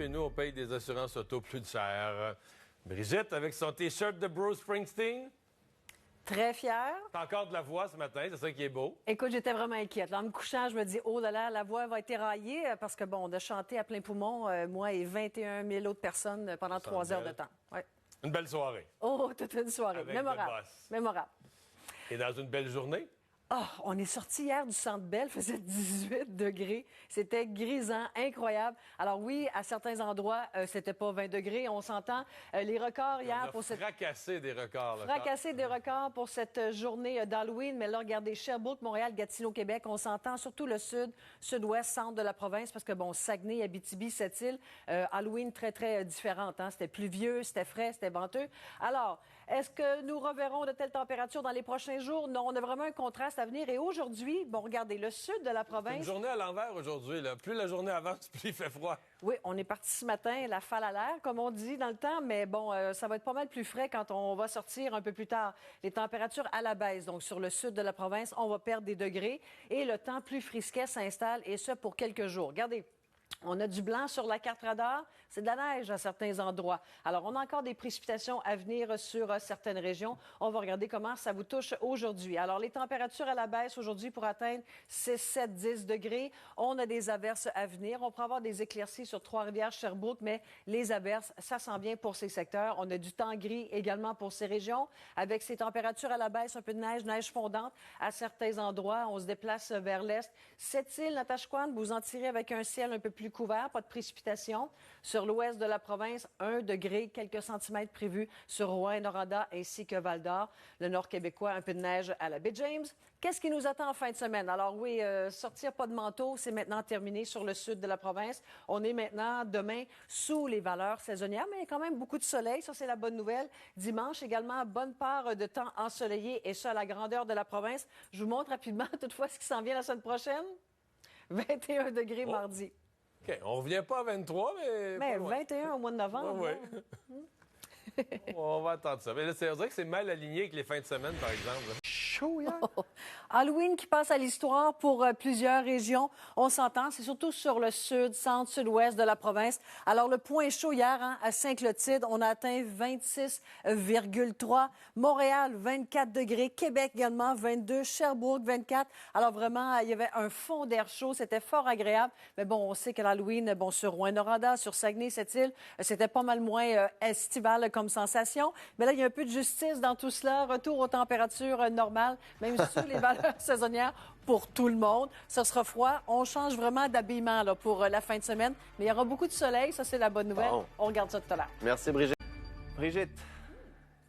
Et nous, on paye des assurances auto plus chères. Brigitte, avec son T-shirt de Bruce Springsteen. Très fière. T'as encore de la voix ce matin, c'est ça qui est beau. Écoute, j'étais vraiment inquiète. Là, en me couchant, je me dis, oh là là, la voix va être éraillée parce que, bon, de chanter à plein poumon, moi et 21 000 autres personnes pendant 3 heures de temps. Ouais. Une belle soirée. Oh, toute une soirée. Avec Mémorable. The Boss. Mémorable. Et dans une belle journée. Oh, on est sorti hier du Centre Bell, faisait 18 degrés. C'était grisant, incroyable. Alors oui, à certains endroits, c'était pas 20 degrés, on s'entend. Les records hier pour cette... fracassé des records. Fracassé des records pour cette journée d'Halloween. Mais là, regardez, Sherbrooke, Montréal, Gatineau, Québec, on s'entend surtout le sud, sud-ouest, centre de la province, parce que, bon, Saguenay, Abitibi, Sept-Îles, Halloween très, très différente. Hein? C'était pluvieux, c'était frais, c'était venteux. Alors, est-ce que nous reverrons de telles températures dans les prochains jours? Non, on a vraiment un contraste à venir. Et aujourd'hui, bon, regardez, le sud de la province... C'est une journée à l'envers aujourd'hui. Plus la journée avance, plus il fait froid. Oui, on est parti ce matin, la falle à l'air, comme on dit dans le temps, mais bon, ça va être pas mal plus frais quand on va sortir un peu plus tard. Les températures à la baisse, donc sur le sud de la province, on va perdre des degrés et le temps plus frisquet s'installe, et ce pour quelques jours. Regardez. On a du blanc sur la carte radar, c'est de la neige à certains endroits. Alors, on a encore des précipitations à venir sur certaines régions. On va regarder comment ça vous touche aujourd'hui. Alors, les températures à la baisse aujourd'hui pour atteindre 6, 7, 10 degrés. On a des averses à venir. On pourra avoir des éclaircies sur Trois-Rivières, Sherbrooke, mais les averses, ça s'en vient pour ces secteurs. On a du temps gris également pour ces régions. Avec ces températures à la baisse, un peu de neige, neige fondante à certains endroits. On se déplace vers l'est. Sept-Îles, Natashquan, vous en tirez avec un ciel un peu plus couvert, pas de précipitation. Sur l'ouest de la province, 1 degré, quelques centimètres prévus sur Rouyn-Noranda ainsi que Val-d'Or. Le nord québécois, un peu de neige à la baie James. Qu'est-ce qui nous attend en fin de semaine? Alors oui, sortir pas de manteau, c'est maintenant terminé sur le sud de la province. On est maintenant, demain, sous les valeurs saisonnières, mais il y a quand même beaucoup de soleil. Ça, c'est la bonne nouvelle. Dimanche, également, bonne part de temps ensoleillé, et ça à la grandeur de la province. Je vous montre rapidement, toutefois, ce qui s'en vient la semaine prochaine. 21 degrés mardi. OK. On revient pas à 23, mais 21 au mois de novembre. Oui. On va attendre ça. Mais là, c'est vrai que c'est mal aligné avec les fins de semaine, par exemple. Chaud, hier. Halloween qui passe à l'histoire pour plusieurs régions. On s'entend, c'est surtout sur le sud, centre, sud-ouest de la province. Alors, le point chaud hier, à Saint-Clotilde, on a atteint 26,3. Montréal, 24 degrés. Québec également, 22. Sherbrooke, 24. Alors, vraiment, il y avait un fond d'air chaud. C'était fort agréable. Mais bon, on sait que l'Halloween, bon, sur Rouyn-Noranda, sur Saguenay, Sept-Îles, c'était pas mal moins estival comme sensation. Mais là, il y a un peu de justice dans tout cela. Retour aux températures normales, même sur les valeurs saisonnière pour tout le monde. Ça sera froid. On change vraiment d'habillement là, pour la fin de semaine. Mais il y aura beaucoup de soleil. Ça, c'est la bonne nouvelle. Bon. On regarde ça tout à l'heure. Merci, Brigitte. Brigitte,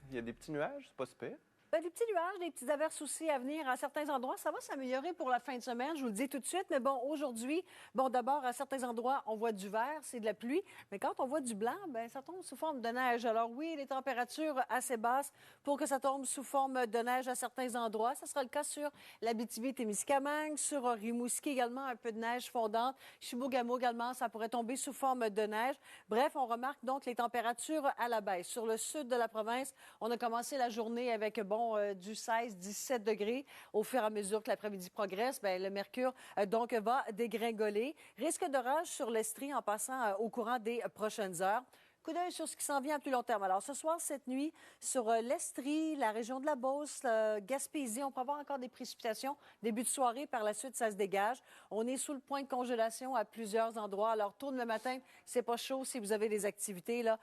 il y a des petits nuages, c'est pas super. Des petits nuages, des petites averses aussi à venir à certains endroits. Ça va s'améliorer pour la fin de semaine, je vous le dis tout de suite. Mais bon, aujourd'hui, bon, d'abord, à certains endroits, on voit du vert, c'est de la pluie. Mais quand on voit du blanc, bien, ça tombe sous forme de neige. Alors oui, les températures assez basses pour que ça tombe sous forme de neige à certains endroits. Ça sera le cas sur l'Abitibi-Témiscamingue, sur Rimouski également, un peu de neige fondante. Chibougamau également, ça pourrait tomber sous forme de neige. Bref, on remarque donc les températures à la baisse. Sur le sud de la province, on a commencé la journée avec, bon, du 16-17 degrés. Au fur et à mesure que l'après-midi progresse, bien, le mercure donc va dégringoler. Risque d'orage sur l'Estrie en passant au courant des prochaines heures. Coup d'œil sur ce qui s'en vient à plus long terme. Alors, ce soir, cette nuit, sur l'Estrie, la région de la Beauce, Gaspésie, on peut avoir encore des précipitations. Début de soirée, par la suite, ça se dégage. On est sous le point de congélation à plusieurs endroits. Alors, tourne le matin, c'est pas chaud si vous avez des activités là,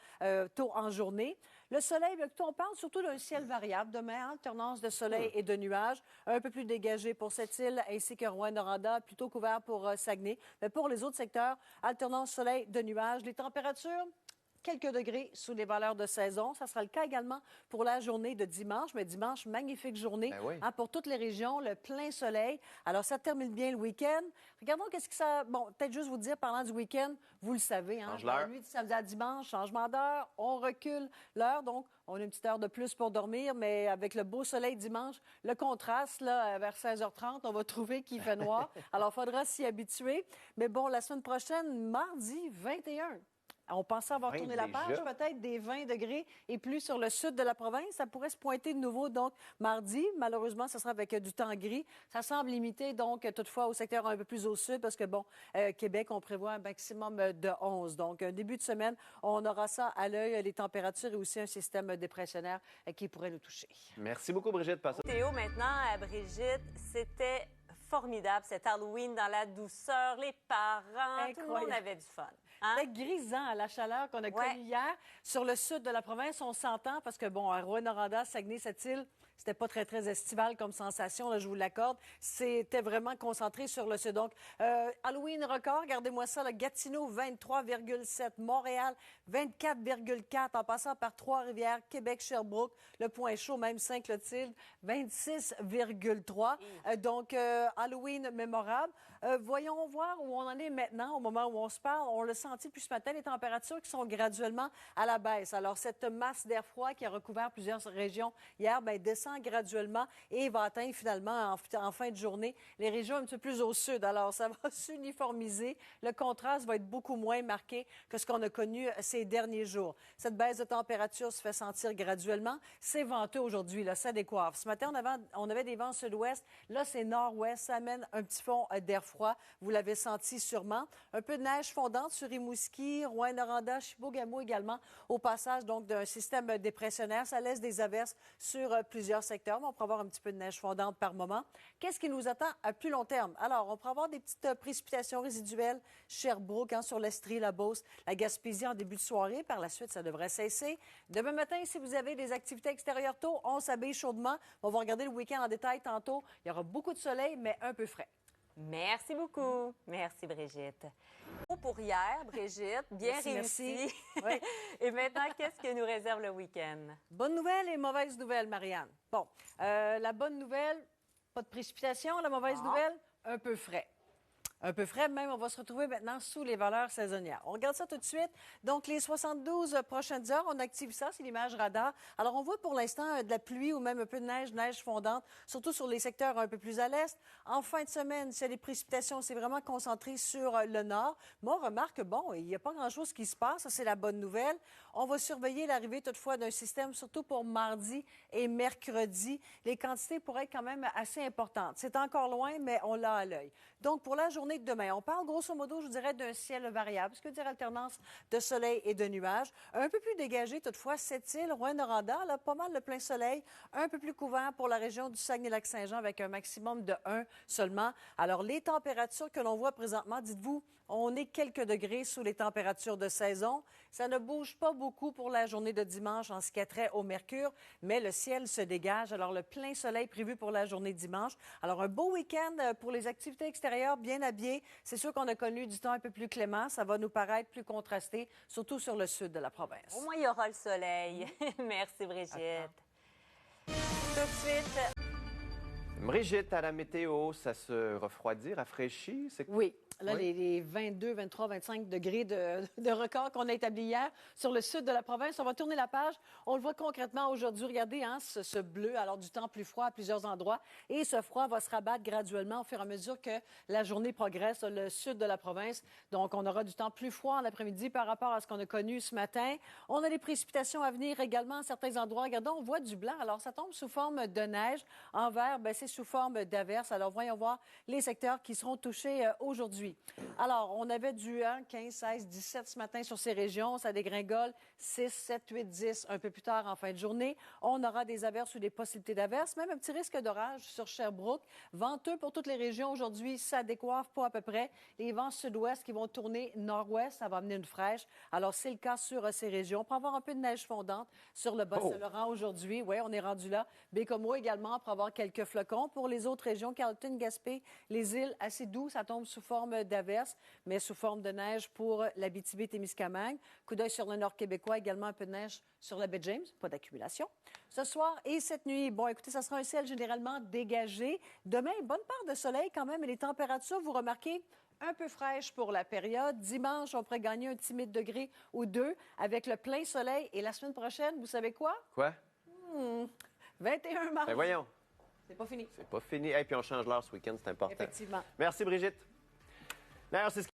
tôt en journée. Le soleil, bien, on parle surtout d'un ciel variable. Demain, alternance de soleil et de nuages. Un peu plus dégagé pour cette île ainsi que Rouyn-Noranda, plutôt couvert pour Saguenay. Mais pour les autres secteurs, alternance soleil de nuages. Les températures, quelques degrés sous les valeurs de saison. Ça sera le cas également pour la journée de dimanche. Mais dimanche, magnifique journée pour toutes les régions, le plein soleil. Alors, ça termine bien le week-end. Regardons qu'est-ce que ça... Bon, peut-être juste vous dire, parlant du week-end, vous le savez, hein, la nuit de samedi à dimanche, changement d'heure, on recule l'heure. Donc, on a une petite heure de plus pour dormir, mais avec le beau soleil dimanche, le contraste, là, vers 16h30, on va trouver qu'il fait noir. Alors, il faudra s'y habituer. Mais bon, la semaine prochaine, mardi 21, On pensait avoir 20 tourné la page, déjà? peut-être des 20 degrés et plus sur le sud de la province. Ça pourrait se pointer de nouveau, donc, mardi. Malheureusement, ce sera avec du temps gris. Ça semble limité, donc, toutefois, au secteur un peu plus au sud, parce que, bon, Québec, on prévoit un maximum de 11. Donc, un début de semaine, on aura ça à l'œil, les températures et aussi un système dépressionnaire qui pourrait nous toucher. Merci beaucoup, Brigitte. Passe- Théo, maintenant, Brigitte, c'était formidable, cet Halloween dans la douceur, les parents, tout le monde Incroyable. avait du fun. Hein? C'était grisant à la chaleur qu'on a Ouais. connue hier. Sur le sud de la province, on s'entend parce que, bon, à Rouyn-Noranda, Saguenay, Sept-Îles, c'était pas très, très estival comme sensation, là, je vous l'accorde. C'était vraiment concentré sur le sud. Donc, Halloween record, regardez-moi ça, le Gatineau, 23,7. Montréal, 24,4. En passant par Trois-Rivières, Québec, Sherbrooke, le Point Chaud, même Saint-Clotilde, 26,3. Donc, Halloween mémorable. Voyons voir où on en est maintenant, au moment où on se parle. On l'a senti plus ce matin, les températures qui sont graduellement à la baisse. Alors, cette masse d'air froid qui a recouvert plusieurs régions hier, bien, descend graduellement et va atteindre finalement en fin de journée les régions un petit peu plus au sud. Alors, ça va s'uniformiser. Le contraste va être beaucoup moins marqué que ce qu'on a connu ces derniers jours. Cette baisse de température se fait sentir graduellement. C'est venteux aujourd'hui, là, ça décoiffe. Ce matin, on avait des vents sud-ouest. Là, c'est nord-ouest. Ça amène un petit fond d'air froid. Vous l'avez senti sûrement. Un peu de neige fondante sur Rimouski, Rouyn-Noranda, Chibougamau également, au passage donc d'un système dépressionnaire. Ça laisse des averses sur plusieurs secteurs. Mais on pourra avoir un petit peu de neige fondante par moment. Qu'est-ce qui nous attend à plus long terme? Alors, on pourra avoir des petites précipitations résiduelles. Sherbrooke, sur l'Estrie, la Beauce, la Gaspésie en début de soirée. Par la suite, ça devrait cesser. Demain matin, si vous avez des activités extérieures tôt, on s'habille chaudement. On va regarder le week-end en détail tantôt. Il y aura beaucoup de soleil, mais un peu frais. Merci beaucoup. Merci, Brigitte. Pour hier, Brigitte, bien Merci. réussi. Oui. Et maintenant, qu'est-ce que nous réserve le week-end? Bonne nouvelle et mauvaise nouvelle, Marianne. Bon, la bonne nouvelle, pas de précipitation. La mauvaise nouvelle, un peu frais. Un peu frais, même, on va se retrouver maintenant sous les valeurs saisonnières. On regarde ça tout de suite. Donc, les 72 prochaines heures, on active ça, c'est l'image radar. Alors, on voit pour l'instant de la pluie ou même un peu de neige, neige fondante, surtout sur les secteurs un peu plus à l'est. En fin de semaine, c'est les précipitations, c'est vraiment concentré sur le nord. Mais on remarque, bon, il n'y a pas grand-chose qui se passe, ça c'est la bonne nouvelle. On va surveiller l'arrivée toutefois d'un système, surtout pour mardi et mercredi. Les quantités pourraient être quand même assez importantes. C'est encore loin, mais on l'a à l'œil. Donc, pour la journée de demain, on parle grosso modo, je dirais, d'un ciel variable, ce que veut dire alternance de soleil et de nuages. Un peu plus dégagé, toutefois, Sept-Îles, Rouyn-Noranda, là, pas mal le plein soleil, un peu plus couvert pour la région du Saguenay-Lac-Saint-Jean avec un maximum de 1 seulement. Alors, les températures que l'on voit présentement, dites-vous, on est quelques degrés sous les températures de saison. Ça ne bouge pas beaucoup pour la journée de dimanche en ce qui a trait au mercure, mais le ciel se dégage. Alors, le plein soleil prévu pour la journée de dimanche. Alors, un beau week-end pour les activités extérieures, bien habillées. C'est sûr qu'on a connu du temps un peu plus clément. Ça va nous paraître plus contrasté, surtout sur le sud de la province. Au moins, il y aura le soleil. Merci, Brigitte. Tout de suite, Brigitte, à la météo, ça se refroidit, rafraîchit? C'est... Oui. Là, Oui. les 22, 23, 25 degrés de record qu'on a établi hier sur le sud de la province. On va tourner la page. On le voit concrètement aujourd'hui. Regardez ce bleu, alors du temps plus froid à plusieurs endroits. Et ce froid va se rabattre graduellement au fur et à mesure que la journée progresse sur le sud de la province. Donc, on aura du temps plus froid en après-midi par rapport à ce qu'on a connu ce matin. On a des précipitations à venir également à certains endroits. Regardez, on voit du blanc. Alors, ça tombe sous forme de neige. En vert, bien, c'est sous forme d'averse. Alors, voyons voir les secteurs qui seront touchés aujourd'hui. Alors, on avait du 15, 16, 17 ce matin sur ces régions. Ça dégringole 6, 7, 8, 10 un peu plus tard en fin de journée. On aura des averses ou des possibilités d'averses, même un petit risque d'orage sur Sherbrooke. Venteux pour toutes les régions aujourd'hui. Ça décoiffe pas à peu près. Les vents sud-ouest qui vont tourner nord-ouest, ça va amener une fraîche. Alors, c'est le cas sur ces régions. On peut avoir un peu de neige fondante sur le Bas-Saint-Laurent aujourd'hui. Oui, on est rendu là. Bécomo également pour avoir quelques flocons. Pour les autres régions, Carleton, Gaspé, les îles, assez doux, ça tombe sous forme d'averse, mais sous forme de neige pour l'Abitibi-Témiscamingue. Coup d'œil sur le nord québécois, également un peu de neige sur la baie James, pas d'accumulation. Ce soir et cette nuit, bon, écoutez, ça sera un ciel généralement dégagé. Demain, bonne part de soleil quand même, et les températures, vous remarquez, un peu fraîches pour la période. Dimanche, on pourrait gagner un timide degré ou deux avec le plein soleil. Et la semaine prochaine, vous savez quoi? Quoi? 21 mars. Ben voyons, C'est pas fini. c'est pas fini. Et puis on change l'heure ce week-end, c'est important. Effectivement. Merci, Brigitte. D'ailleurs, c'est ce